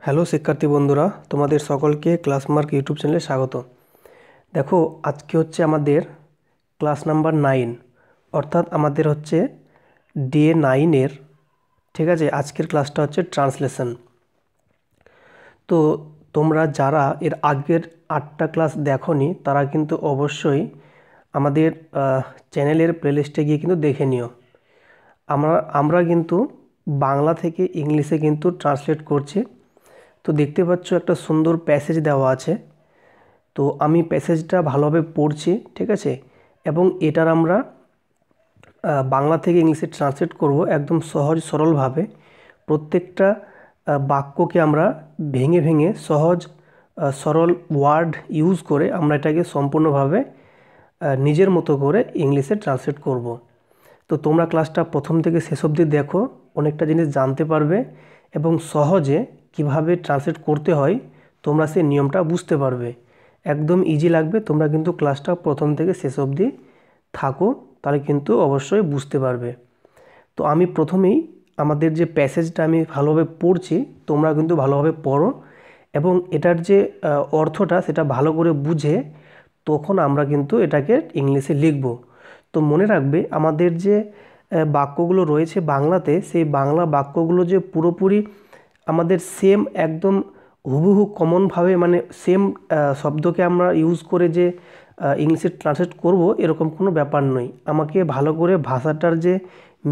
Hello শিক্ষার্থী বন্ধুরা, তোমাদের সকলকে ক্লাসমার্ক ইউটিউব চ্যানেলে স্বাগত। দেখো, আজকে হচ্ছে আমাদের ক্লাস নাম্বার 9, অর্থাৎ আমাদের হচ্ছে ডে 9-এর, ঠিক আছে। আজকের ক্লাসটা হচ্ছে ট্রান্সলেশন। তো তোমরা যারা এর আগের 8টা ক্লাস দেখোনি তারা কিন্তু অবশ্যই আমাদের চ্যানেলের প্লেলিস্টে গিয়ে কিন্তু দেখে নিও। আমরা কিন্তু বাংলা থেকে ইংলিশে কিন্তু ট্রান্সলেট করছি। তো দেখতে পাচ্ছ একটা সুন্দর প্যাসেজ দেওয়া আছে। তো আমি প্যাসেজটা ভালোভাবে পড়ছি, ঠিক আছে। এবং এটার আমরা বাংলা থেকে ইংলিশে ট্রান্সলেট করব একদম সহজ সরলভাবে। প্রত্যেকটা বাক্যকে আমরা ভেঙে ভেঙে সহজ সরল ওয়ার্ড ইউজ করে আমরা এটাকে সম্পূর্ণভাবে নিজের মতো করে ইংলিশে ট্রান্সলেট করব। তো তোমরা ক্লাসটা প্রথম থেকে শেষ অবধি দেখো, অনেকটা জিনিস জানতে পারবে এবং সহজে কিভাবে ট্রান্সলেট করতে হয় তোমরা সেই নিয়মটা বুঝতে পারবে। একদম ইজি লাগবে। তোমরা কিন্তু ক্লাসটা প্রথম থেকে শেষ অবধি থাকো, তাহলে কিন্তু অবশ্যই বুঝতে পারবে। তো আমি প্রথমেই আমাদের যে প্যাসেজটা আমি ভালোভাবে পড়ছি, তোমরা কিন্তু ভালোভাবে পড়ো এবং এটার যে অর্থটা সেটা ভালো করে বুঝে তখন আমরা কিন্তু এটাকে ইংলিশে লিখব। তো মনে রাখবে, আমাদের যে বাক্যগুলো রয়েছে বাংলাতে, সেই বাংলা বাক্যগুলো যে পুরোপুরি আমাদের সেম একদম হুবহু কমনভাবে, মানে সেম শব্দকে আমরা ইউজ করে যে ইংলিশে ট্রান্সলেট করব এরকম কোনো ব্যাপার নয়। আমাকে ভালো করে ভাষাটার যে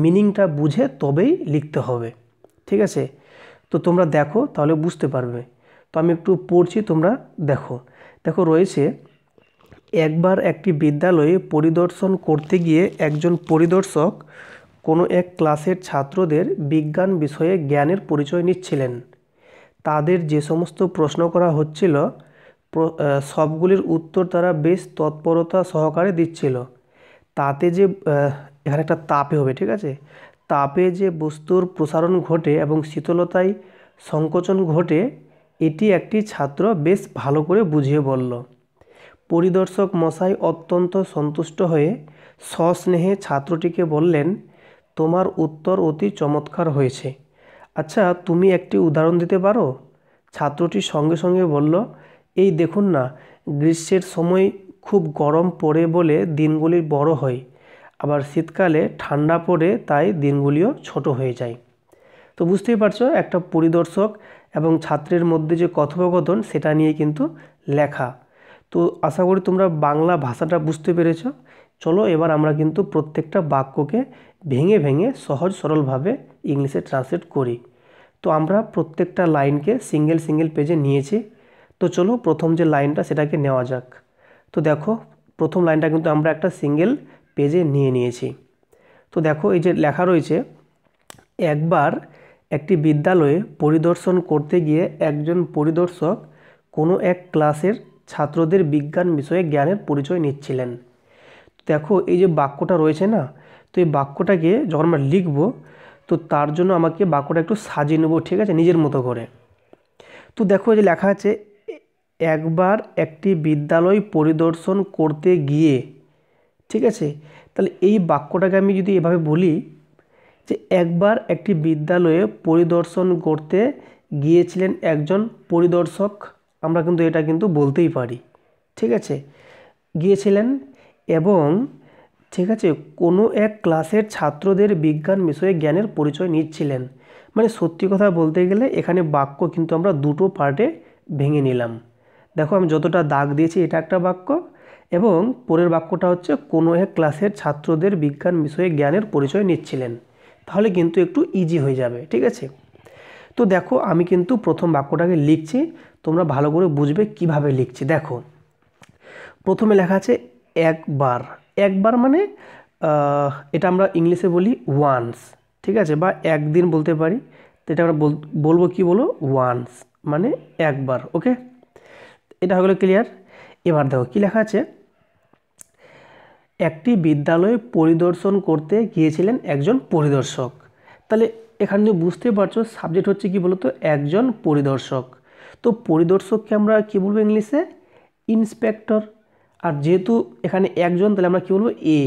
মিনিংটা বুঝে তবেই লিখতে হবে, ঠিক আছে। তো তোমরা দেখো, তাহলে বুঝতে পারবে। তো আমি একটু পড়ছি, তোমরা দেখো। দেখো রয়েছে, একবার একটি বিদ্যালয়ে পরিদর্শন করতে গিয়ে একজন পরিদর্শক কোনো এক ক্লাসের ছাত্রদের বিজ্ঞান বিষয়ে জ্ঞানের পরিচয় নিচ্ছিলেন। তাদের যে সমস্ত প্রশ্ন করা হচ্ছিল সবগুলির উত্তর তারা বেশ তৎপরতা সহকারে দিচ্ছিল। তাতে যে এখানে একটা তাপে হবে, ঠিক আছে। তাপে যে বস্তুর প্রসারণ ঘটে এবং শীতলতায় সংকোচন ঘটে, এটি একটি ছাত্র বেশ ভালো করে বুঝিয়ে বলল। পরিদর্শক মশাই অত্যন্ত সন্তুষ্ট হয়ে সস্নেহে ছাত্রটিকে বললেন, তোমার উত্তর অতি চমৎকার হয়েছে। আচ্ছা, তুমি একটি উদাহরণ দিতে পারো? ছাত্রটি সঙ্গে সঙ্গে বলল, এই দেখুন না, গ্রীষ্মের সময় খুব গরম পড়ে বলে দিনগুলি বড় হয়, আবার শীতকালে ঠান্ডা পড়ে তাই দিনগুলিও ছোট হয়ে যায়। তো বুঝতেই পারছো, একটা পরিদর্শক এবং ছাত্রের মধ্যে যে কথোপকথন সেটা নিয়ে কিন্তু লেখা। তো আশা করি তোমরা বাংলা ভাষাটা বুঝতে পেরেছো। চলো এবার আমরা কিন্তু প্রত্যেকটা বাক্যকে ভেঙে ভেঙে সহজ সরলভাবে ইংলিশে ট্রান্সলেট করি। তো আমরা প্রত্যেকটা লাইনকে সিঙ্গেল সিঙ্গেল পেজে নিয়েছি। তো চলো প্রথম যে লাইনটা সেটাকে নেওয়া যাক। তো দেখো, প্রথম লাইনটা কিন্তু আমরা একটা সিঙ্গেল পেজে নিয়ে নিয়েছি। তো দেখো, এই যে লেখা রয়েছে, একবার একটি বিদ্যালয়ে পরিদর্শন করতে গিয়ে একজন পরিদর্শক কোনো এক ক্লাসের ছাত্রদের বিজ্ঞান বিষয়ে জ্ঞানের পরিচয় নিচ্ছিলেন। দেখো, এই যে বাক্যটা রয়েছে না, তো এই বাক্যটাকে যখন আমরা লিখব, তো তার জন্য আমাকে বাক্যটা একটু সাজিয়ে নেবো, ঠিক আছে, নিজের মতো করে। তো দেখো, এই যে লেখা আছে, একবার একটি বিদ্যালয় পরিদর্শন করতে গিয়ে, ঠিক আছে। তাহলে এই বাক্যটাকে আমি যদি এভাবে বলি যে একবার একটি বিদ্যালয়ে পরিদর্শন করতে গিয়েছিলেন একজন পরিদর্শক, আমরা কিন্তু এটা কিন্তু বলতেই পারি, ঠিক আছে, গিয়েছিলেন এবং, ঠিক আছে, কোনো এক ক্লাসের ছাত্রদের বিজ্ঞান বিষয়ে জ্ঞানের পরিচয় নিচ্ছিলেন। মানে সত্যি কথা বলতে গেলে এখানে বাক্য কিন্তু আমরা দুটো পার্টে ভেঙে নিলাম। দেখো, আমি যতটা দাগ দিয়েছি এটা একটা বাক্য, এবং পরের বাক্যটা হচ্ছে কোনো এক ক্লাসের ছাত্রদের বিজ্ঞান বিষয়ে জ্ঞানের পরিচয় নিচ্ছিলেন। তাহলে কিন্তু একটু ইজি হয়ে যাবে, ঠিক আছে। তো দেখো, আমি কিন্তু প্রথম বাক্যটাকে লিখছি, তোমরা ভালো করে বুঝবে কিভাবে লিখছি। দেখো, প্রথমে লেখা আছে একবার। একবার মানে এটা আমরা ইংলিশে বলি ওয়ান্স, ঠিক আছে, বা একদিন বলতে পারি। তো এটা আমরা বলবো কি, বলো, ওয়ান্স মানে একবার। ওকে, এটা হয়ে গেলো ক্লিয়ার। এবার দেখো কি লেখা আছে, একটি বিদ্যালয়ে পরিদর্শন করতে গিয়েছিলেন একজন পরিদর্শক। তাহলে এখানে যে বুঝতে পারছো সাবজেক্ট হচ্ছে কি বলতো, একজন পরিদর্শক। তো পরিদর্শককে আমরা কি বলবো ইংলিশে, ইন্সপেক্টর। আর যেহেতু এখানে একজন, তাহলে আমরা কি বলবো, এ।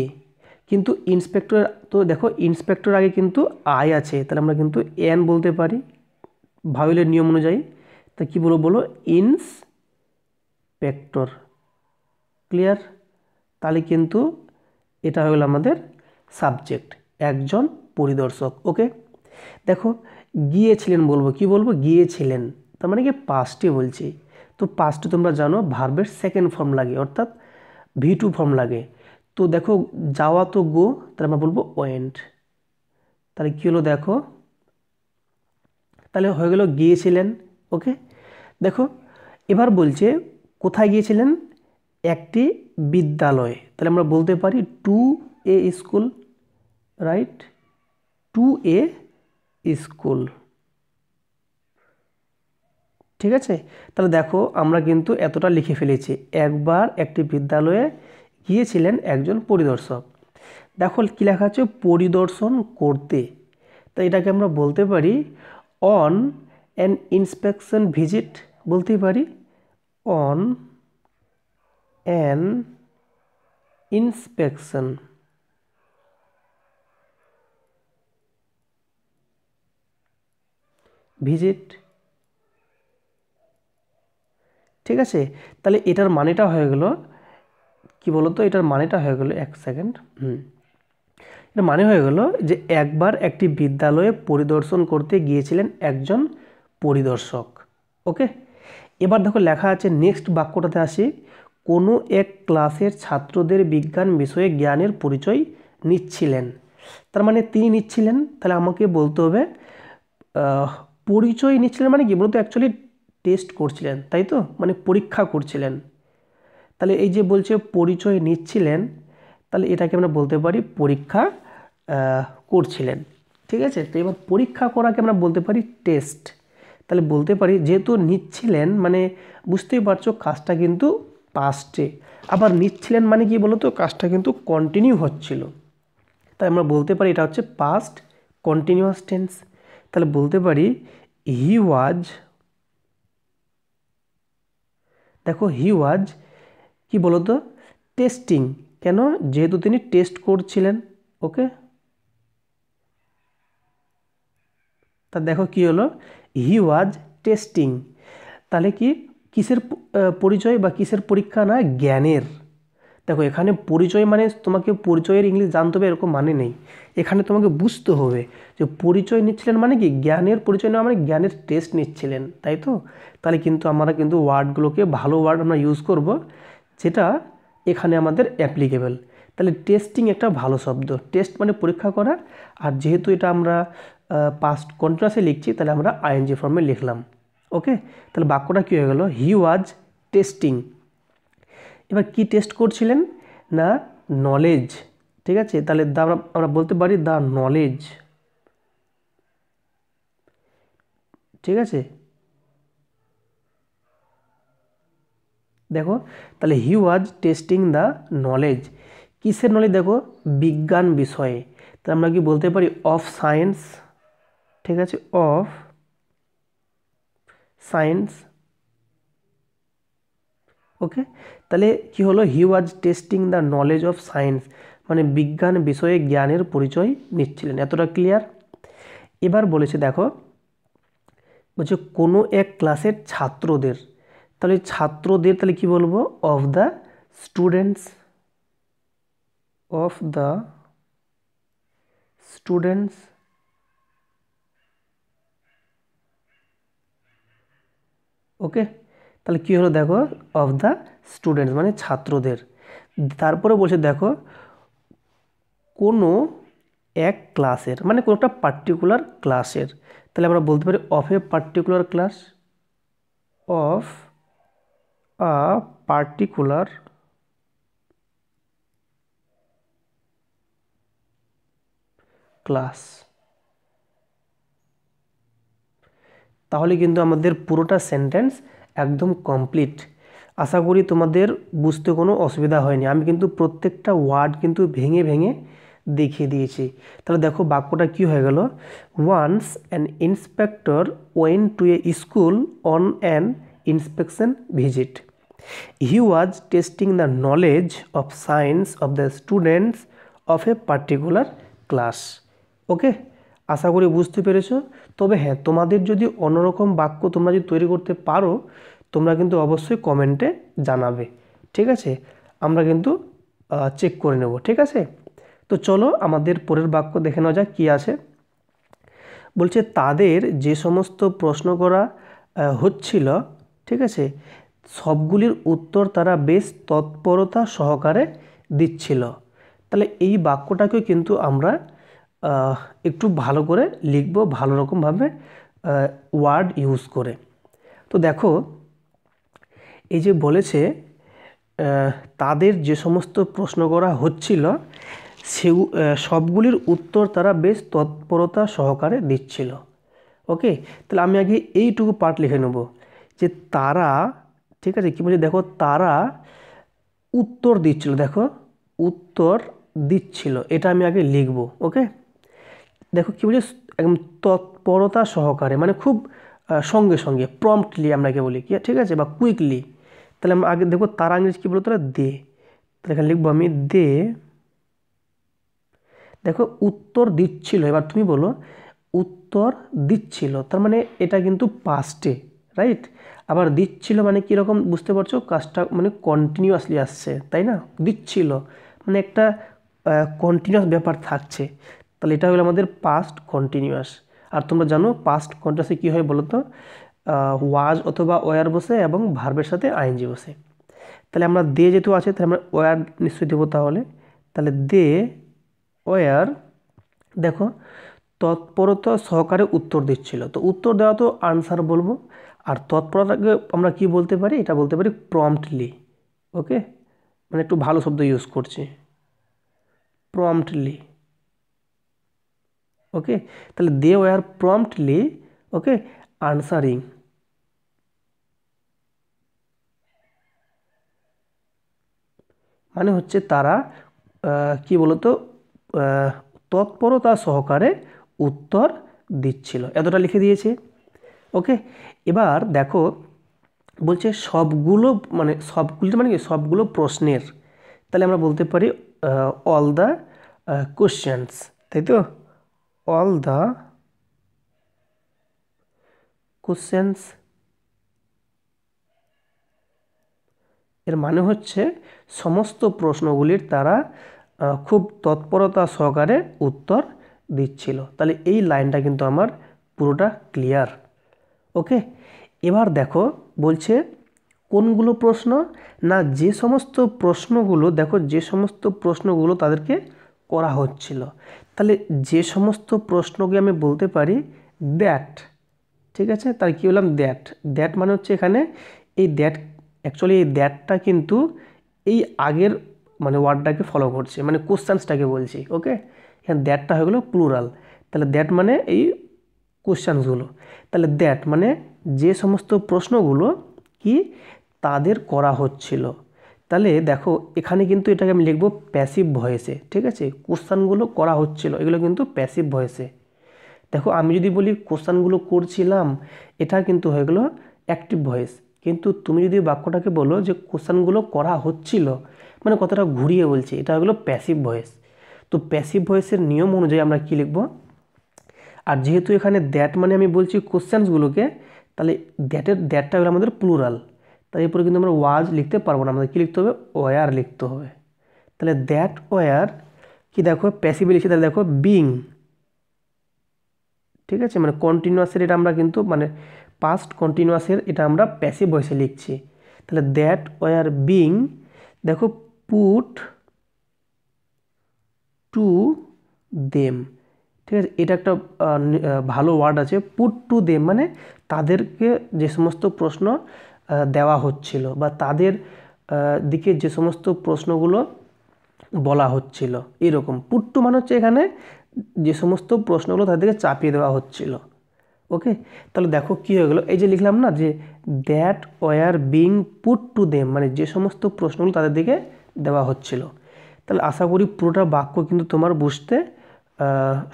কিন্তু ইন্সপেক্টর, তো দেখো ইন্সপেক্টর আগে কিন্তু আই আছে, তাহলে আমরা কিন্তু এন বলতে পারি ভাওয়েলের নিয়ম অনুযায়ী। তো কী বলবো বলো, ইন্সপেক্টর। ক্লিয়ার? তাহলে কিন্তু এটা হয়ে গেল আমাদের সাবজেক্ট, একজন পরিদর্শক। ওকে, দেখো গিয়েছিলেন বলবো, কি বলবো, গিয়েছিলেন, তার মানে কি পাস্টে বলছি। তো পাস্টে তোমরা জানো ভার্বের সেকেন্ড ফর্ম লাগে, অর্থাৎ V2 ফর্ম লাগে। তো দেখো যাওয়া তো গো, তাহলে আমরা বলবো ওয়েন্ট। তাহলে কী হলো দেখো, তাহলে হয়ে গেল গিয়েছিলেন। ওকে, দেখো এবার বলছে কোথায় গিয়েছিলেন, একটি বিদ্যালয়ে, তাহলে আমরা বলতে পারি two a school, right, two a school. ঠিক আছে, তাহলে দেখো আমরা কিন্তু এতটা লিখে ফেলেছি, একবার একটি বিদ্যালয়ে গিয়েছিলেন একজন পরিদর্শক। দেখো কী লেখা আছে, পরিদর্শন করতে, তাই এটাকে আমরা বলতে পারি অন অ্যান ইন্সপেকশন ভিজিট, বলতেই পারি অন অ্যান ইন্সপেকশন ভিজিট। ঠিক আছে, তাহলে এটার মানেটা হয়ে গেল কি বলতো, এটার মানেটা হয়ে গেল, এক সেকেন্ড, এটার মানে হয়ে গেল যে একবার একটি বিদ্যালয়ে পরিদর্শন করতে গিয়েছিলেন একজন পরিদর্শক। ওকে, এবার দেখো লেখা আছে নেক্সট বাক্যটাতে আসি, কোনো এক ক্লাসের ছাত্রদের বিজ্ঞান বিষয়ে জ্ঞানের পরিচয় নিচ্ছিলেন, তার মানে তিনি নিচ্ছিলেন, তাহলে আমাকে বলতে হবে পরিচয় নিচ্ছিলেন মানে কি বলতো, অ্যাকচুয়ালি টেস্ট করছিলেন, তাই তো, মানে পরীক্ষা করছিলেন। তাহলে এই যে বলছে পরিচয় নিচ্ছিলেন, তাহলে এটাকে আমরা বলতে পারি পরীক্ষা করছিলেন। ঠিক আছে, তো এবার পরীক্ষা করাকে আমরা বলতে পারি টেস্ট। তাহলে বলতে পারি যেহেতু নিচ্ছিলেন মানে বুঝতেই পারছো কাজটা কিন্তু পাস্টে, আবার নিচ্ছিলেন মানে কি বলো তো, কাজটা কিন্তু কন্টিনিউ হচ্ছিল, তাই আমরা বলতে পারি এটা হচ্ছে পাস্ট কন্টিনিউয়াস টেন্স। তাহলে বলতে পারি হি ওয়াজ, দেখো হি ওয়াজ কি বলতো, টেস্টিং, কেন, যেহেতু তিনি টেস্ট করছিলেন। ওকে, তা দেখো কি হলো, হি ওয়াজ টেস্টিং, তাহলে কি কিসের পরিচয় বা কিসের পরীক্ষা, না জ্ঞানের। দেখো এখানে পরিচয় মানে তোমাকে পরিচয়ের ইংলিশ জানতে হবে এরকম মানে নেই, এখানে তোমাকে বুঝতে হবে যে পরিচয় নিচ্ছিলেন মানে কি জ্ঞানের পরিচয় নেওয়া, মানে জ্ঞানের টেস্ট নিচ্ছিলেন, তাই তো। তাহলে কিন্তু আমরা কিন্তু ওয়ার্ডগুলোকে ভালো ওয়ার্ড আমরা ইউজ করব যেটা এখানে আমাদের অ্যাপ্লিকেবল। তাহলে টেস্টিং একটা ভালো শব্দ, টেস্ট মানে পরীক্ষা করা, আর যেহেতু এটা আমরা পাস্ট কন্টিনিউয়াসে লিখছি তাহলে আমরা আইএনজি ফর্মে লিখলাম। ওকে, তাহলে বাক্যটা কী হয়ে গেল, হি ওয়াজ টেস্টিং। এবার কি টেস্ট করছিলেন, না নলেজ। ঠিক আছে, তাহলে আমরা বলতে পারি দ্য নলেজ। ঠিক আছে, দেখো তাহলে হি ওয়াজ টেস্টিং দ্য নলেজ, কিসের নলেজ, দেখো বিজ্ঞান বিষয়ে, তাহলে আমরা কি বলতে পারি অফ সায়েন্স। ঠিক আছে, অফ সায়েন্স। ওকে, তাহলে কি হলো, he was testing the knowledge of science, মানে বিজ্ঞান বিষয়ে জ্ঞানের পরিচয় নিচ্ছিলেন। এতটা ক্লিয়ার? এবার বলেছে দেখো, বলছে কোনো এক ক্লাসের ছাত্রদের, তাহলে ছাত্রদের তাহলে কি বলবো, of the students, of the students. Okay, তাহলে কী হলো দেখো, অফ দ্য স্টুডেন্টস মানে ছাত্রদের। তারপরে বলছে দেখো কোনো এক ক্লাসের, মানে কোনো একটা পার্টিকুলার ক্লাসের, তাহলে আমরা বলতে পারি of a particular class, of a particular class. তাহলে কিন্তু আমাদের পুরোটা সেন্টেন্স একদম কমপ্লিট। আশা করি তোমাদের বুঝতে কোনো অসুবিধা হয়নি, আমি কিন্তু প্রত্যেকটা ওয়ার্ড কিন্তু ভেঙে ভেঙে দেখিয়ে দিয়েছি। তাহলে দেখো বাক্যটা কি হয়ে গেল, once an inspector went to a school on an inspection visit, he was testing the knowledge of science of the students of a particular class. Okay, আশা করি বুঝতে পেরেছো। তবে হ্যাঁ, তোমাদের যদি অন্যরকম বাক্য তোমরা যদি তৈরি করতে পারো, তোমরা কিন্তু অবশ্যই কমেন্টে জানাবে। ঠিক আছে, আমরা কিন্তু চেক করে নেব। ঠিক আছে, তো চলো আমাদের পরের বাক্য দেখে নেওয়া যাক কী আছে। বলছে তাদের যে সমস্ত প্রশ্ন করা হচ্ছিল, ঠিক আছে, সবগুলির উত্তর তারা বেশ তৎপরতা সহকারে দিচ্ছিল। তাহলে এই বাক্যটাকেও কিন্তু আমরা একটু ভালো করে লিখব, ভালো রকমভাবে ওয়ার্ড ইউজ করে। তো দেখো, এই যে বলেছে তাদের যে সমস্ত প্রশ্ন করা হচ্ছিল সবগুলির উত্তর তারা বেশ তৎপরতা সহকারে দিচ্ছিল। ওকে, তাহলে আমি আগে এইটুকু পার্ট লিখে নেব যে তারা, ঠিক আছে, কী বলছে দেখো, তারা উত্তর দিচ্ছিল। দেখো, উত্তর দিচ্ছিল, এটা আমি আগে লিখব। ওকে, দেখো কী বলছে, একদম তৎপরতা সহকারে, মানে খুব সঙ্গে সঙ্গে, প্রম্পটলি আমরাকে বলি কি, ঠিক আছে, বা কুইকলি। তাহলে আমি আগে দেখো তারা ইংরেজি কী বলতো, দে। তাহলে এখানে লিখবো আমি দে। দেখো উত্তর দিচ্ছিল, এবার তুমি বলো উত্তর দিচ্ছিল, তার মানে এটা কিন্তু পাস্টে, রাইট। আবার দিচ্ছিল মানে কীরকম বুঝতে পারছো, কাজটা মানে কন্টিনিউয়াসলি আসছে, তাই না। দিচ্ছিল মানে একটা কন্টিনিউয়াস ব্যাপার থাকছে, তাহলে এটা হলো আমাদের পাস্ট কন্টিনিউয়াস। আর তোমরা জানো পাস্ট কন্টিনিউয়াসে কী হয় বলো তো, ওয়াজ অথবা ওয়ার বসে এবং ভার্বের সাথে আইএনজি বসে। তাহলে আমরা দে যেহেতু আছে, তাহলে আমরা ওয়ার নিশ্চয়ই দেবো। তাহলে দে ওয়ার, দেখো, তৎপরতা সহকারে উত্তর দিচ্ছিল। তো উত্তর দেওয়া তো আনসার বলবো, আর তৎপরতাকে আমরা কি বলতে পারি, এটা বলতে পারি প্রম্পটলি। ওকে, মানে একটু ভালো শব্দ ইউজ করছি, প্রম্পটলি। ওকে, তাহলে they were promptly, okay, answering. মানে হচ্ছে তারা কি বলতো, তৎপরতা সহকারে উত্তর দিচ্ছিল, এতটা লিখে দিয়েছে। ওকে, এবার দেখো বলছে সবগুলো, মানে সবগুলো মানে কি, সবগুলো প্রশ্নের। তাহলে আমরা বলতে পারি অল দ্য কোশ্চেন্স, তাই তো, অল দ্য কোশ্চেন্স। এর মানে হচ্ছে সমস্ত প্রশ্নগুলির তারা খুব তৎপরতা সহকারে উত্তর দিচ্ছিল। তাহলে এই লাইনটা কিন্তু আমার পুরোটা ক্লিয়ার। ওকে, এবার দেখো বলছে কোনগুলো প্রশ্ন, না যে সমস্ত প্রশ্নগুলো, দেখো যে সমস্ত প্রশ্নগুলো তাদেরকে করা হচ্ছিল। তাহলে যে সমস্ত প্রশ্নকে আমি বলতে পারি দ্যাট। ঠিক আছে, তাহলে কী বললাম, দ্যাট। দ্যাট মানে হচ্ছে এখানে এই দ্যাট, অ্যাকচুয়ালি এই দ্যাটটা কিন্তু এই আগের মানে ওয়ার্ডটাকে ফলো করছে, মানে কোশ্চেন্সটাকে বলছি। ওকে, এখানে দ্যাটটা হয়ে গেলো প্লুরাল। তাহলে দ্যাট মানে এই কোশ্চেন্সগুলো। তাহলে দ্যাট মানে যে সমস্ত প্রশ্নগুলো কি তাদের করা হচ্ছিল। তাহলে দেখো এখানে কিন্তু এটাকে আমি লিখবো প্যাসিভ ভয়েসে। ঠিক আছে, কোশ্চেনগুলো করা হচ্ছিল, এগুলো কিন্তু প্যাসিভ ভয়েসে। দেখো আমি যদি বলি কোশ্চেনগুলো করছিলাম, এটা কিন্তু হয়ে গেলো অ্যাক্টিভ ভয়েস। কিন্তু তুমি যদি বাক্যটাকে বলো যে কোশ্চেনগুলো করা হচ্ছিল, মানে কথাটা ঘুরিয়ে বলছি, এটা হয়ে গেলো প্যাসিভ ভয়েস। তো প্যাসিভ ভয়েসের নিয়ম অনুযায়ী আমরা কি লিখব, আর যেহেতু এখানে দ্যাট মানে আমি বলছি কোশ্চেন্সগুলোকে, তাহলে দ্যাটটা হলো আমাদের প্লুরাল। তাই এরপরে কিন্তু আমরা ওয়াজ লিখতে পারবো না, আমাদের কী লিখতে হবে, ওয়ার লিখতে হবে। তাহলে দ্যাট ওয়ার কি, দেখো প্যাসিভ লিখছি, তাহলে দেখো বিং। ঠিক আছে, মানে কন্টিনিউয়াসের এটা আমরা কিন্তু মানে পাস্ট কন্টিনিউয়াসের এটা আমরা প্যাসিভ ভয়েসে লিখছি। তাহলে দ্যাট ওয়ার বিং, দেখো পুট টু দেম। ঠিক আছে, এটা একটা ভালো ওয়ার্ড আছে, পুট টু দেম, মানে তাদেরকে যে সমস্ত প্রশ্ন দেওয়া হচ্ছিল বা তাদের দিকে যে সমস্ত প্রশ্নগুলো বলা হচ্ছিল, এরকম। পুট টু মানে হচ্ছে এখানে যে সমস্ত প্রশ্নগুলো তাদেরকে চাপিয়ে দেওয়া হচ্ছিল। ওকে, তাহলে দেখো কী হয়ে গেলো, এই যে লিখলাম না যে that were being put to them, মানে যে সমস্ত প্রশ্নগুলো তাদের দিকে দেওয়া হচ্ছিল। তাহলে আশা করি পুরোটা বাক্য কিন্তু তোমার বুঝতে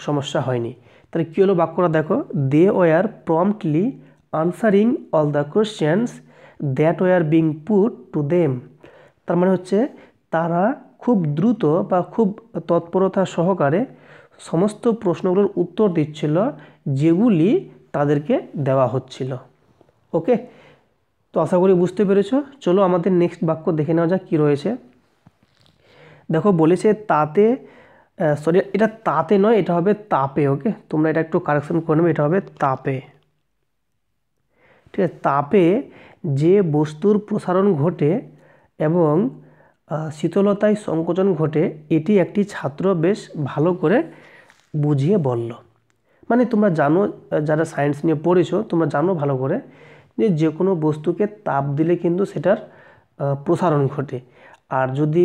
সমস্যা হয়নি। তাহলে কী হলো বাক্যটা, দেখো they were promptly answering all the questions that were being put to them. তার মানে হচ্ছে তারা খুব দ্রুত বা খুব তৎপরতা সহকারে সমস্ত প্রশ্নগুলোর উত্তর দিচ্ছিল যেগুলি তাদেরকে দেওয়া হচ্ছিল। ওকে, তো আশা করি বুঝতে পেরেছো। চলো আমাদের নেক্সট বাক্য দেখে নেওয়া যাক কী রয়েছে। দেখো বলেছে তাতে, সরি এটা তাতে নয়, এটা হবে তাপে। ওকে, তোমরা এটা একটু কারেকশন করে নেবে, এটা হবে তাপে। ঠিক আছে, তাপে যে বস্তুর প্রসারণ ঘটে এবং শীতলতায় সংকোচন ঘটে, এটি একটি ছাত্র বেশ ভালো করে বুঝিয়ে বলল। মানে তোমরা জানো, যারা সায়েন্স নিয়ে পড়েছো তোমরা জানো ভালো করে যে যে কোনো বস্তুকে তাপ দিলে কিন্তু সেটার প্রসারণ ঘটে। আর যদি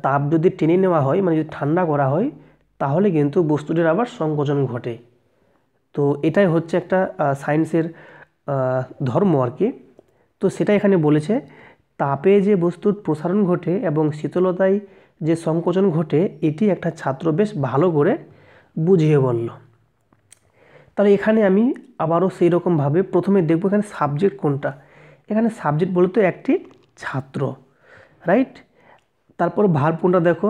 তাপ যদি টেনে নেওয়া হয়, মানে যদি ঠান্ডা করা হয়, তাহলে কিন্তু বস্তুটির আবার সংকোচন ঘটে। তো এটাই হচ্ছে একটা সায়েন্সের ধর্ম আর কি। তো সেটা এখানে বলেছে, তাপে যে বস্তুর প্রসারণ ঘটে এবং শীতলতায় যে সংকোচন ঘটে, এটি একটা ছাত্র বেশ ভালো করে বুঝিয়ে বলল। তাহলে এখানে আমি আবারও সেই রকমভাবে প্রথমে দেখব এখানে সাবজেক্ট কোনটা। এখানে সাবজেক্ট বলতে একটি ছাত্র, রাইট। তারপর ভার্ব কোনটা, দেখো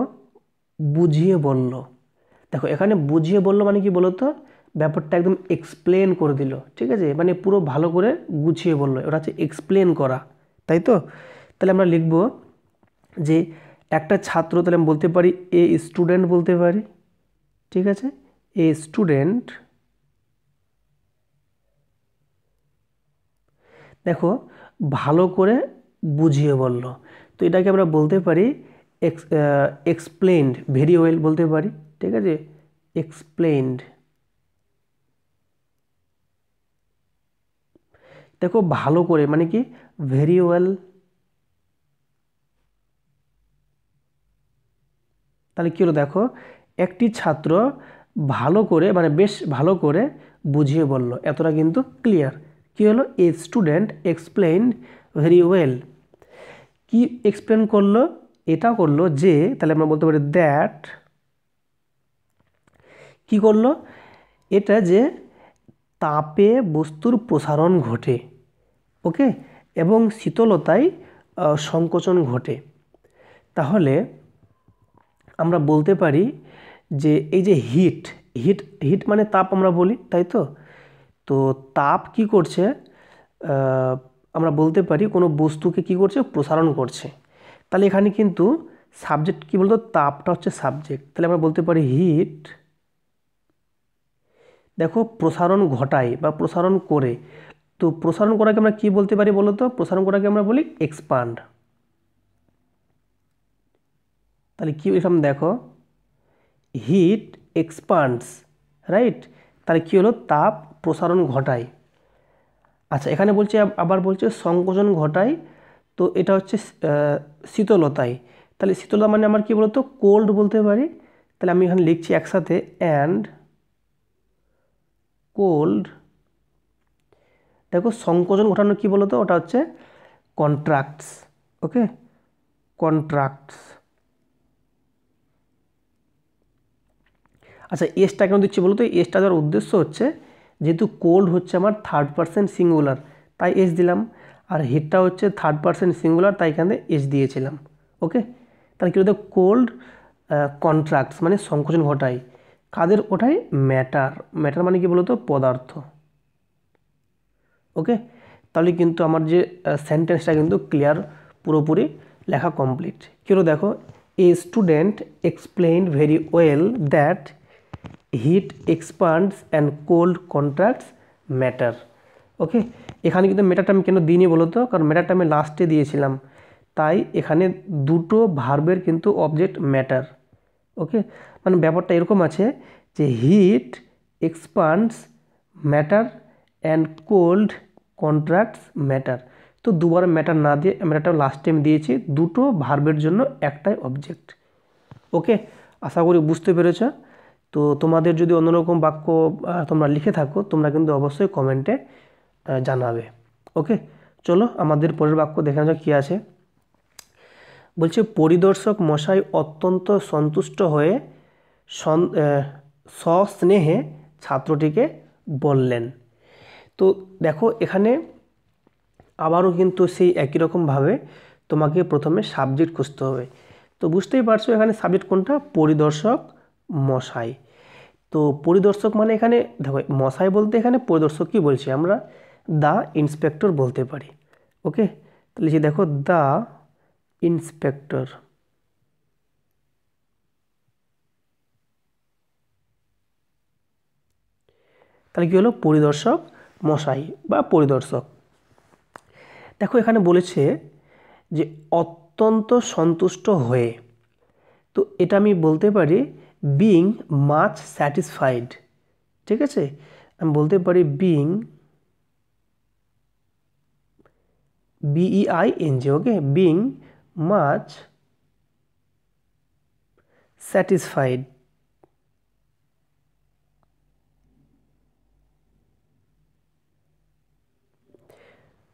বুঝিয়ে বলল। দেখো এখানে বুঝিয়ে বলল মানে কি বলো তো, ব্যাপারটা একদম এক্সপ্লেন করে দিল। ঠিক আছে, মানে পুরো ভালো করে গুছিয়ে বললো, ওটা হচ্ছে এক্সপ্লেন করা, তাই তো। তাহলে আমরা লিখব যে একটা ছাত্র, তাহলে আমি বলতে পারি এ স্টুডেন্ট বলতে পারি। ঠিক আছে, এ স্টুডেন্ট, দেখো ভালো করে বুঝিয়ে বলল। তো এটাকে আমরা বলতে পারি এক্সপ্লেইনড ভেরি ওয়েল বলতে পারি। ঠিক আছে, এক্সপ্লেইনড। দেখো ভালো করে মানে কি, ভেরি ওয়েল। তাহলে কী হলো, দেখো একটি ছাত্র ভালো করে মানে বেশ ভালো করে বুঝিয়ে বলল, এতটা কিন্তু ক্লিয়ার। কী হলো, এ স্টুডেন্ট এক্সপ্লেইনড ভেরি ওয়েল। কি এক্সপ্লেন করলো, এটা করলো যে, তাহলে আমরা বলতে পারি দ্যাট, কি করলো, এটা যে তাপে বস্তুর প্রসারণ ঘটে, ওকে, এবং শীতলতায় সংকোচন ঘটে। তাহলে আমরা বলতে পারি যে এই যে হিট, হিট হিট মানে তাপ আমরা বলি, তাই তো। তো তাপ কি করছে, আমরা বলতে পারি কোনো বস্তুকে কি করছে, প্রসারণ করছে। তাহলে এখানে কিন্তু সাবজেক্ট কি বলতো, তাপটা হচ্ছে সাবজেক্ট। তাহলে আমরা বলতে পারি হিট, দেখো প্রসারণ ঘটায় বা প্রসারণ করে। তো প্রসারণ করাকে আমরা কি বলতে পারি বলো তো, প্রসারণ করাকে আমরা বলি এক্সপান্ড। তাহলে কি এরকম দেখো, হিট এক্সপান্ডস, রাইট। তাহলে কি হলো, তাপ প্রসারণ ঘটায়। আচ্ছা এখানে বলছে, আবার বলছে সংকোচন ঘটায়। তো এটা হচ্ছে শীতলতায়। তাহলে শীতলতা মানে আমার কি বলতো, কোল্ড বলতে পারি। তাহলে আমি এখানে লিখছি একসাথে, অ্যান্ড কোল্ড। দেখো সংকোচন ঘটানো কি বলতো, ওটা হচ্ছে কন্ট্রাক্টস। ওকে, কন্ট্রাক্টস। আচ্ছা এসটা কেন দিচ্ছি বলতো, এসটা দেওয়ার উদ্দেশ্য হচ্ছে, যেহেতু কোল্ড হচ্ছে আমার থার্ড পারসন সিঙ্গুলার, তাই এস দিলাম। আর হিটটা হচ্ছে থার্ড পারসন সিঙ্গুলার, তাই এখানে এস দিয়েছিলাম। ওকে, তাহলে কী বলতো, কোল্ড কন্ট্রাক্টস মানে সংকোচন ঘটায়। কাদের ওঠায়, ম্যাটার। ম্যাটার মানে কি বলতো, পদার্থ। ওকে, তাহলে কিন্তু আমার যে সেন্টেন্সটা কিন্তু ক্লিয়ার, পুরোপুরি লেখা কমপ্লিট। কেন দেখো, a student explained very well that heat expands and cold contracts matter. Okay, এখানে কিন্তু ম্যাটারটা আমি কেন দিইনি বলো তো, কারণ ম্যাটারটা আমি লাস্টে দিয়েছিলাম, তাই এখানে দুটো ভার্বের কিন্তু অবজেক্ট ম্যাটার। ওকে, মানে ব্যাপারটা এরকম আছে যে heat expands matter and cold contracts matter. তো দুবার ম্যাটার না দিয়ে ম্যাটারটা লাস্ট টাইম দিয়েছি, দুটো ভার্বের জন্য একটাই অবজেক্ট। ওকে, আশা করি বুঝতে পেরেছ। তো তোমাদের যদি অন্যরকম বাক্য তোমরা লিখে থাকো, তোমরা কিন্তু অবশ্যই কমেন্টে জানাবে। ওকে, চলো আমাদের পরের বাক্য দেখা যাক কী আছে। বলছে পরিদর্শক মশাই অত্যন্ত সন্তুষ্ট হয়ে সস্নেহে ছাত্রটিকে বললেন। তো দেখো এখানে আবারও কিন্তু সেই একই রকমভাবে তোমাকে প্রথমে সাবজেক্ট খুঁজতে হবে। তো বুঝতেই পারছো এখানে সাবজেক্ট কোনটা, পরিদর্শক মশাই। তো পরিদর্শক মানে এখানে দেখো মশাই বলতে এখানে পরিদর্শক কি বলছি আমরা, দ্য ইন্সপেক্টর বলতে পারি। ওকে, তাহলে যে দেখো দ্য ইন্সপেক্টর। তাহলে কি হলো, পরিদর্শক মশাই বা পরিদর্শক। দেখো এখানে বলেছে যে অত্যন্ত সন্তুষ্ট হয়ে, তো এটা আমি বলতে পারি বিং মাচ স্যাটিসফাইড। ঠিক আছে, আমি বলতে পারি বিং BEING। ওকে, বিং মাচ স্যাটিসফাইড।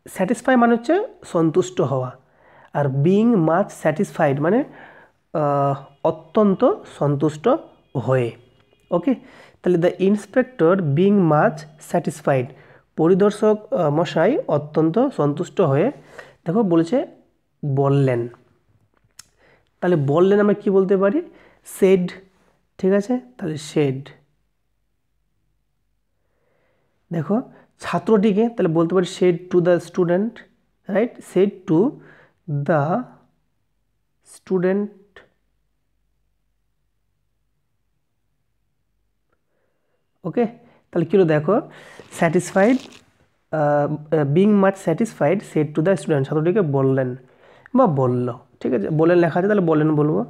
স্যাটিসফাই মানে হচ্ছে সন্তুষ্ট হওয়া, আর বিং মাচ স্যাটিসফাইড মানে অত্যন্ত সন্তুষ্ট হয়ে। ওকে, তাহলে the inspector being much satisfied, পরিদর্শক মশাই অত্যন্ত সন্তুষ্ট হয়ে দেখো বলেছে বললেন। তাহলে বললেন আমরা কি বলতে পারি, সেড। ঠিক আছে, তাহলে সেড। দেখো ছাত্রটিকে তাহলে বলতে পারি said to the student, right, said to the student. Okay, তাহলে কী হলো দেখো, satisfied, being much satisfied said to the student, ছাত্রটিকে বললেন বা বলল। ঠিক আছে, বললেন লেখা আছে তাহলে বললেন বলবো।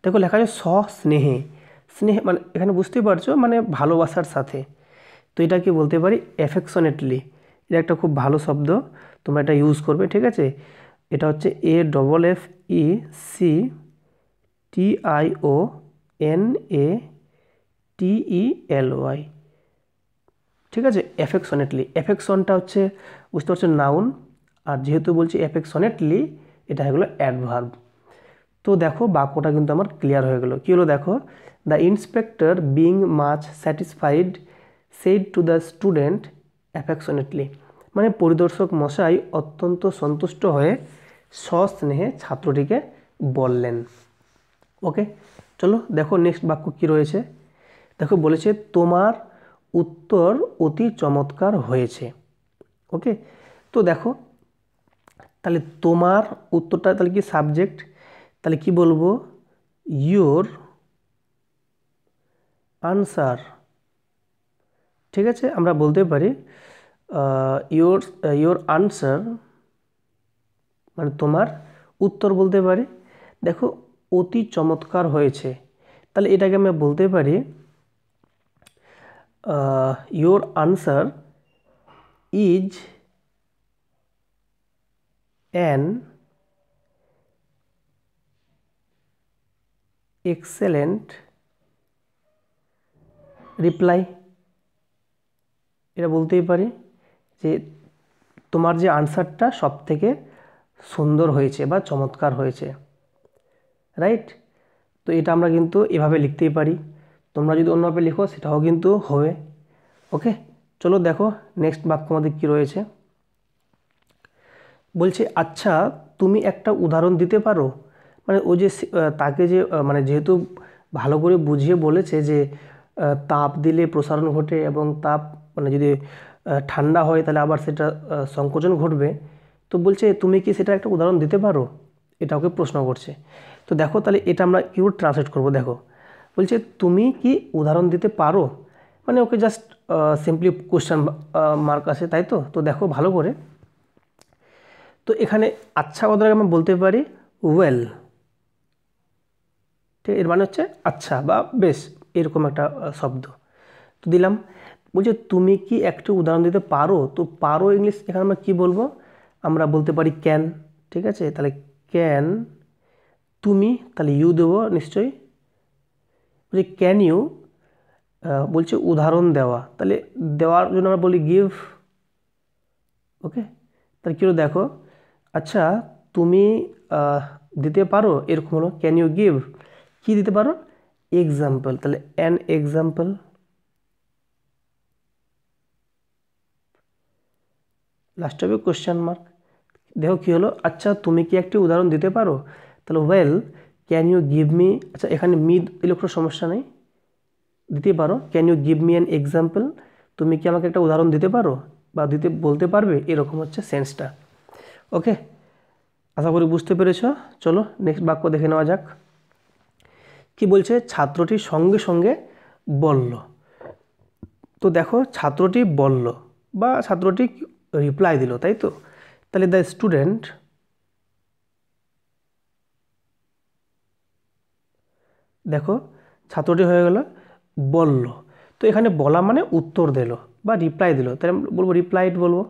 দেখো লেখা আছে সস্নেহে, স্নেহে মানে এখানে বুঝতেই পারছো মানে ভালোবাসার সাথে। তো এটা কি বলতে পারি অ্যাফেকশনেটলি, এটা একটা খুব ভালো শব্দ, তোমরা এটা ইউজ করবে। ঠিক আছে, এটা হচ্ছে AFFECTIONATELY। ঠিক আছে, অ্যাফেকশনেটলি, অ্যাফেকশনটা হচ্ছে বুঝতে পারছো নাউন, আর যেহেতু বলছি অ্যাফেকশনেটলি এটা হয়ে গেলো অ্যাডভার্ব। তো দেখো বাক্যটা কিন্তু আমার ক্লিয়ার হয়ে গেল। কী হলো দেখো, the inspector being much satisfied said to the student অ্যাফেকশনেটলি, মানে পরিদর্শক মশাই অত্যন্ত সন্তুষ্ট হয়ে সস্নেহে ছাত্রটিকে বললেন। ওকে, চলো দেখো নেক্সট বাক্য কী রয়েছে। দেখো বলেছে তোমার উত্তর অতি চমৎকার হয়েছে। ওকে, তো দেখো তাহলে তোমার উত্তরটা তাহলে কি সাবজেক্ট, তাহলে কি বলবো, ইয়োর আনসার। ঠিক আছে, আমরা বলতে পারি ইয়োর ইয়োর আনসার মানে তোমার উত্তর বলতে পারি। দেখো অতি চমৎকার হয়েছে, তাহলে এটাকে আমরা বলতে পারি your answer is an excellent reply. এটা বলতেই পারি যে তোমার যে আনসারটা সব থেকে সুন্দর হয়েছে বা চমৎকার হয়েছে, রাইট। তো এটা আমরা কিন্তু এভাবে লিখতেই পারি, তোমরা যদি অন্যভাবে লিখো সেটাও কিন্তু হবে। ওকে, চলো দেখো নেক্সট বাক্য আমাদের কী রয়েছে। বলছে আচ্ছা তুমি একটা উদাহরণ দিতে পারো, মানে ও যে তাকে যে মানে যেহেতু ভালো করে বুঝিয়ে বলেছে যে তাপ দিলে প্রসারণ ঘটে এবং তাপ মানে যদি ঠান্ডা হয় তাহলে আবার সেটা সংকোচন ঘটবে, তো বলছে তুমি কি সেটা একটা উদাহরণ দিতে পারো, এটা ওকে প্রশ্ন করছে। তো দেখো তাহলে এটা আমরা কীভাবে ট্রান্সলেট করবো, দেখো বলছে তুমি কি উদাহরণ দিতে পারো, মানে ওকে জাস্ট সিম্পলি কোশ্চেন মার্ক আছে তাই তো। তো দেখো ভালো করে, তো এখানে আচ্ছা কথাটাকে আমরা বলতে পারি ওয়েল। ঠিক, এর মানে হচ্ছে আচ্ছা বা বেশ, এরকম একটা শব্দ। তো দিলাম, বলছে তুমি কি একটু উদাহরণ দিতে পারো, তো পারো ইংলিশ এখানে আমরা কী বলবো, আমরা বলতে পারি ক্যান। ঠিক আছে, তাহলে ক্যান তুমি, তাহলে ইউ দেবো নিশ্চয়ই। বলছে ক্যান ইউ, বলছে উদাহরণ দেওয়া, তাহলে দেওয়ার জন্য আমরা বলি গিভ। ওকে, তাহলে কী হলো দেখো, আচ্ছা তুমি দিতে পারো, এরকম হলো ক্যান ইউ গিভ, কী দিতে পারো, এক্সাম্পল, তাহলে অ্যান এক্সাম্পল। লাস্ট হবে কোশ্চেন মার্ক। দেখো কী হলো, আচ্ছা তুমি কি একটি উদাহরণ দিতে পারো, তাহলে well can you give me, আচ্ছা এখানে মি দিলে কোনো সমস্যা নেই, দিতে পারো, can you give me an example, তুমি কি আমাকে একটা উদাহরণ দিতে পারো বা বলতে পারবে, এরকম হচ্ছে সেন্সটা। ওকে, আশা করি বুঝতে পেরেছো। চলো নেক্সট বাক্য দেখে নেওয়া যাক। কি বলছে, ছাত্রটি সঙ্গে সঙ্গে বলল। তো দেখো ছাত্রটি বলল বা ছাত্রটি রিপ্লাই দিল, তাই তো? তাহলে দ্য স্টুডেন্ট, দেখো ছাত্রটি হয়ে গেল বলল। তো এখানে বলা মানে উত্তর দিল বা রিপ্লাই দিল, তাই আমি বলবো রিপ্লাইড বলবো,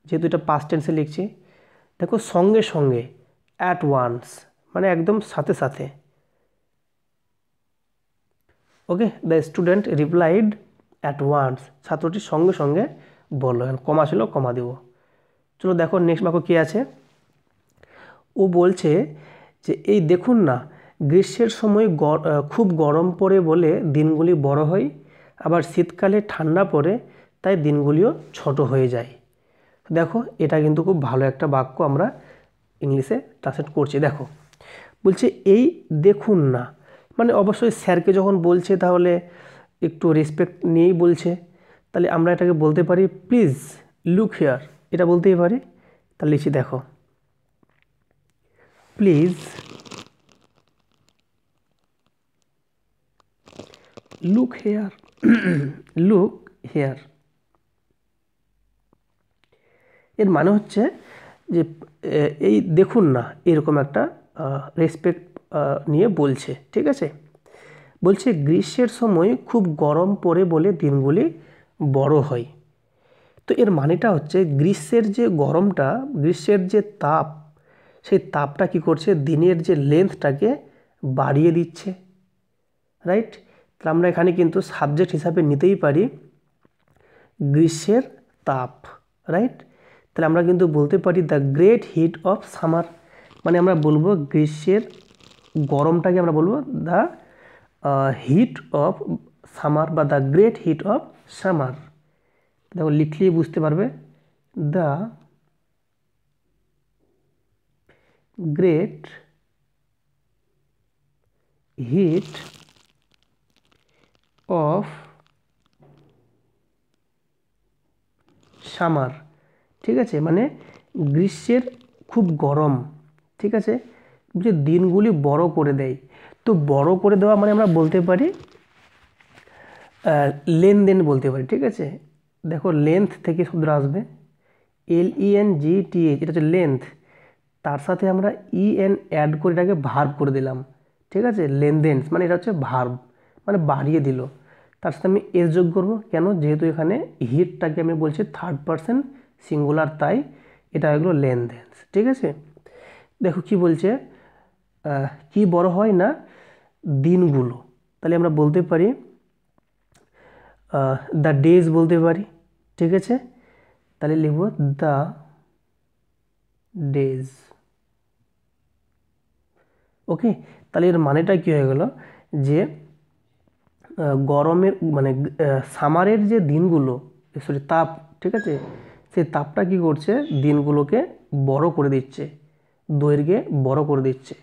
যেহেতু এটা পাস্ট টেন্সে লিখছি। দেখো সঙ্গে সঙ্গে, অ্যাট ওয়ান্স, মানে একদম সাথে সাথে। Okay, the student replied at once, ছাত্রটি সঙ্গে সঙ্গে বললো, কমা ছিল কমা দিব। চলো দেখো নেক্সট বাক্য কী আছে। ও বলছে যে এই দেখুন না, গ্রীষ্মের সময় খুব গরম পড়ে বলে দিনগুলি বড় হয়, আবার শীতকালে ঠান্ডা পড়ে তাই দিনগুলিও ছোট হয়ে যায়। দেখো এটা কিন্তু খুব ভালো একটা বাক্য, আমরা ইংলিশে ট্রান্সলেট করছি। দেখো বলছে এই দেখুন না, মানে অবশ্যই স্যারকে যখন বলছে তাহলে একটু রেসপেক্ট নিয়েই বলছে। তাহলে আমরা এটাকে বলতে পারি প্লিজ লুক হিয়ার, এটা বলতেই পারি। তাহলে লিখছি দেখো, please look here, look here. এর মানে হচ্ছে যে এই দেখুন না, এরকম একটা রেসপেক্ট নিয়ে বলছে, ঠিক আছে। বলছে গ্রীষ্মের সময় খুব গরম পড়ে বলে দিনগুলি বড় হয়। তো এর মানেটা হচ্ছে গ্রীষ্মের যে গরমটা, গ্রীষ্মের যে তাপ, সেই তাপটা কী করছে, দিনের যে লেন্থটাকে বাড়িয়ে দিচ্ছে, রাইট। তাহলে আমরা এখানে কিন্তু সাবজেক্ট হিসাবে নিতেই পারি গ্রীষ্মের তাপ, রাইট। তাহলে আমরা কিন্তু বলতে পারি the great heat of summer, মানে আমরা বলবো গ্রীষ্মের গরমটাকে আমরা বলবো দ্য হিট অফ সামার বা the great heat of summer. দেখো লিখলেই বুঝতে পারবে, the great heat of summer, ঠিক আছে। মানে গ্রীষ্মের খুব গরম, ঠিক আছে, যে দিনগুলি বড় করে দেয়। তো বড় করে দেওয়া মানে আমরা বলতে পারি লেনদেন বলতে পারি, ঠিক আছে। দেখো লেন্থ থেকে শব্দটা আসবে, LENGTH, এটা হচ্ছে লেন্থ, তার সাথে আমরা EN অ্যাড করে এটাকে ভার্ব করে দিলাম, ঠিক আছে। লেনদেন মানে এটা হচ্ছে ভার্ব, মানে বাড়িয়ে দিল। তার সাথে আমি এস যোগ করবো, কেন, যেহেতু এখানে হিটটাকে আমি বলছি থার্ড পারসন সিঙ্গুলার, তাই এটা হয়ে গেলো লেনদেন, ঠিক আছে। দেখো কি বলছে, কি বড় হয় না, দিনগুলো। তাহলে আমরা বলতে পারি দ্য ডেজ বলতে পারি, ঠিক আছে। তাহলে লিখব দ্য ডেজ। ওকে, তাহলে এর মানেটা কী হয়ে গেল, যে গরমের মানে সামারের যে দিনগুলো, সরি তাপ, ঠিক আছে, সেই তাপটা কী করছে, দিনগুলোকে বড় করে দিচ্ছে, দৈর্ঘ্যে বড় করে দিচ্ছে,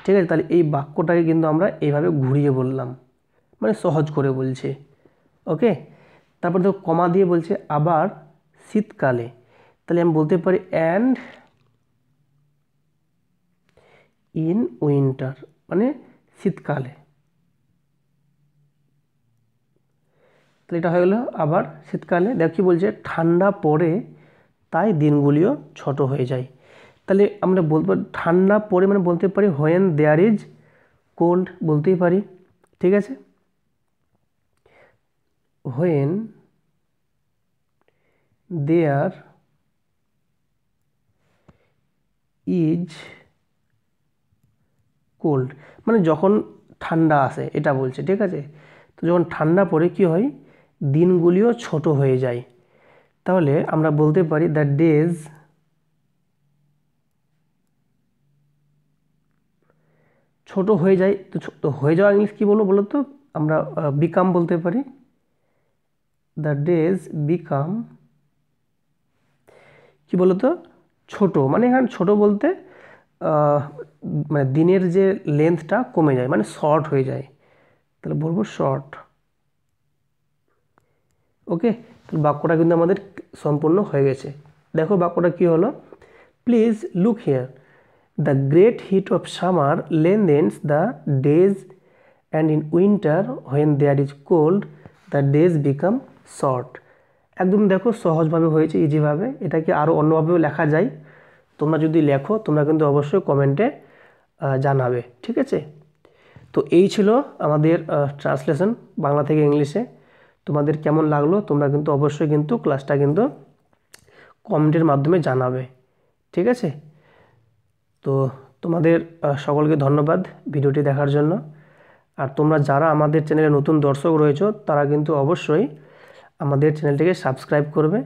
ঠিক আছে। তাহলে এই বাক্যটাকে কিন্তু আমরা এইভাবে ঘুরিয়ে বললাম, মানে সহজ করে বলছে। ওকে, তারপর দেখো কমা দিয়ে বলছে আবার শীতকালে, তাহলে আমি বলতে পারি অ্যান্ড ইন উইন্টার, মানে শীতকালে। তাহলে এটা হয়ে গেলো আবার শীতকালে। দেখো কি বলছে, ঠান্ডা পড়ে তাই দিনগুলিও ছোট হয়ে যায়। তাহলে আমরা বলতে পারি ঠান্ডা পড়ে, মানে বলতে পারি হোয়েন দেয়ার ইজ কোল্ড বলতেই পারি, ঠিক আছে। হোয়েন দেয়ার ইজ কোল্ড, মানে যখন ঠান্ডা আসে এটা বলছে, ঠিক আছে। তো যখন ঠান্ডা পড়ে কি হয়, দিনগুলিও ছোট হয়ে যায়। তাহলে আমরা বলতে পারি দ্য ডেজ ছোট হয়ে যায়। তো হয়ে যাওয়া ইংলিশ কী বলবো বলো তো, আমরা বিকাম বলতে পারি, দ্য ডেজ বিকাম কি বলতো ছোট, মানে এখানে ছোট বলতে মানে দিনের যে লেন্থটা কমে যায়, মানে শর্ট হয়ে যায়, তাহলে বলবো শর্ট। ওকে, তো বাক্যটা কিন্তু আমাদের সম্পূর্ণ হয়ে গেছে। দেখো বাক্যটা কি হলো, please look here, the great heat of summer lengthens the days and in winter when there is cold the days become short. একদম দেখো সহজভাবে হয়েছে, ইজিভাবে। এটাকে আরও অন্যভাবেও লেখা যায়, তোমরা যদি লেখো তোমরা কিন্তু অবশ্যই কমেন্টে জানাবে, ঠিক আছে। তো এই ছিল আমাদের ট্রান্সলেশন বাংলা থেকে ইংলিশে। তোমাদের কেমন লাগলো তোমরা কিন্তু অবশ্যই কিন্তু ক্লাসটা কিন্তু কমেন্টের মাধ্যমে জানাবে, ঠিক আছে। তো তোমাদের সকলকে ধন্যবাদ ভিডিওটি দেখার জন্য। আর তোমরা যারা আমাদের চ্যানেলে নতুন দর্শক রয়েছো তারা কিন্তু অবশ্যই আমাদের চ্যানেলটিকে সাবস্ক্রাইব করবে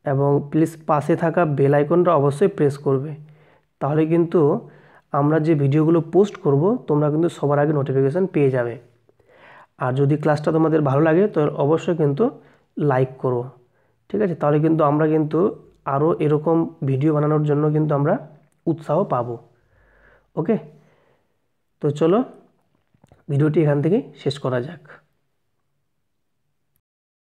এবং প্লিজ পাশে থাকা বেল আইকনটা অবশ্যই প্রেস করবে। তাহলে কিন্তু আমরা যে ভিডিওগুলো পোস্ট করব তোমরা কিন্তু সবার আগে নোটিফিকেশান পেয়ে যাবে। আর যদি ক্লাসটা তোমাদের ভালো লাগে তো অবশ্যই কিন্তু লাইক করো, ঠিক আছে। তাহলে কিন্তু আমরা কিন্তু আরও এরকম ভিডিও বানানোর জন্য কিন্তু আমরা উৎসাহ পাবো। ওকে, তো চলো ভিডিওটি এখান থেকেই শেষ করা যাক।